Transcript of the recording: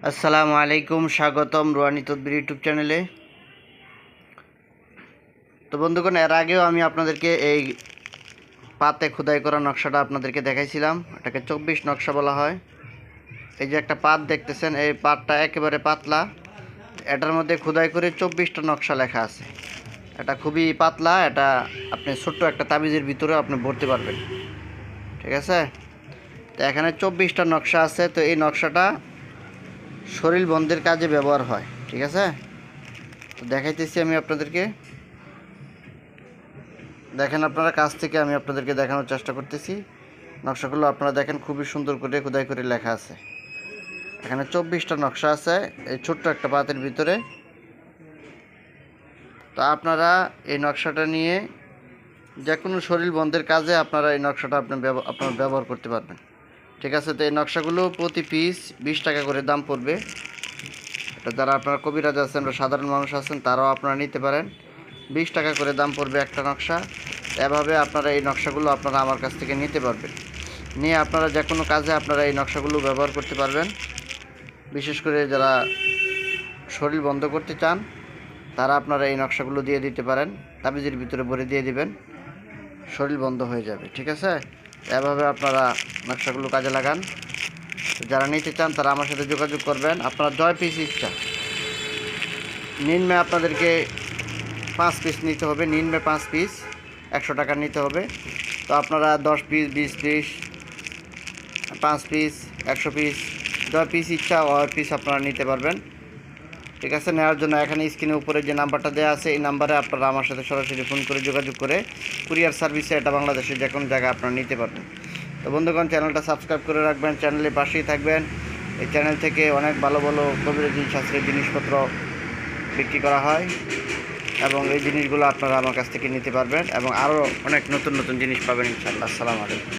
আসসালামু আলাইকুম, স্বাগতম রুহানি তদবির ইউটিউব চ্যানেলে। তো বন্ধুগণ, এর আগেও আমি আপনাদেরকে এই পাতে খোদাই করা নকশাটা আপনাদেরকে দেখাইছিলাম। এটাকে 24 নকশা বলা হয়। এই যে একটা পাত দেখতেছেন, এই পাতটা একেবারে পাতলা। এটার মধ্যে খোদাই করে 24টা নকশা লেখা আছে। এটা খুবই পাতলা, এটা আপনি ছোট্ট একটা তাবিজের ভিতরে আপনি ভরতে পারবেন। ঠিক আছে? তো এখানে 24টা নকশা আছে। তো এই নকশাটা শরীর বন্ধের কাজে ব্যবহার হয়। ঠিক আছে? তো দেখাইতেছি আমি আপনাদেরকে। দেখেন, আপনারা কাছ থেকে আমি আপনাদেরকে দেখানোর চেষ্টা করতেছি। নকশাগুলো আপনারা দেখেন, খুবই সুন্দর করে খোদাই করে লেখা আছে। এখানে 24টা নকশা আছে এই ছোট্ট একটা পাতের ভিতরে। তো আপনারা এই নকশাটা নিয়ে যে কোনো শরীর বন্ধের কাজে আপনারা এই নকশাটা আপনারা ব্যবহার করতে পারবেন। ঠিক আছে? তো এই নকশাগুলো প্রতি পিস 20 টাকা করে দাম পড়বে। এটা যারা আপনারা কবিরাজ আছেন বা সাধারণ মানুষ আছেন তারাও আপনারা নিতে পারেন। 20 টাকা করে দাম পড়বে একটা নকশা। এভাবে আপনারা এই নকশাগুলো আপনারা আমার কাছ থেকে নিতে পারবেন। নিয়ে আপনারা যে কোনো কাজে আপনারা এই নকশাগুলো ব্যবহার করতে পারবেন। বিশেষ করে যারা শরীর বন্ধ করতে চান তারা আপনারা এই নকশাগুলো দিয়ে দিতে পারেন। তাবিজের ভিতরে ভরে দিয়ে দিবেন, শরীর বন্ধ হয়ে যাবে। ঠিক আছে? এভাবে আপনারা নকশাগুলো কাজে লাগান। যারা নিতে চান তারা আমার সাথে যোগাযোগ করবেন। আপনারা জয় পিস ইচ্ছা নিম্নে আপনাদেরকে 5 পিস নিতে হবে। নিম্নে 5 পিস 100 টাকা নিতে হবে। তো আপনারা 10 পিস, 20 পিস, 5 পিস, 100 পিস, জয় পিস ইচ্ছা ওই পিস আপনারা নিতে পারবেন। ঠিক আছে? নেওয়ার জন্য এখানে স্ক্রিনের উপরে যে নাম্বারটা দেওয়া আছে এই নাম্বারে আপনারা আমার সাথে সরাসরি ফোন করে যোগাযোগ করে কুরিয়ার সার্ভিসে এটা বাংলাদেশের যে কোনো জায়গায় আপনারা নিতে পারবেন। তো বন্ধুগণ, চ্যানেলটা সাবস্ক্রাইব করে রাখবেন, চ্যানেলের পাশেই থাকবেন। এই চ্যানেল থেকে অনেক ভালো ভালো কবিরাজি শাস্ত্রের জিনিসপত্র বিক্রি করা হয় এবং এই জিনিসগুলো আপনারা আমার কাছ থেকে নিতে পারবেন এবং আরও অনেক নতুন নতুন জিনিস পাবেন ইনশাআল্লাহ। আসসালামু আলাইকুম।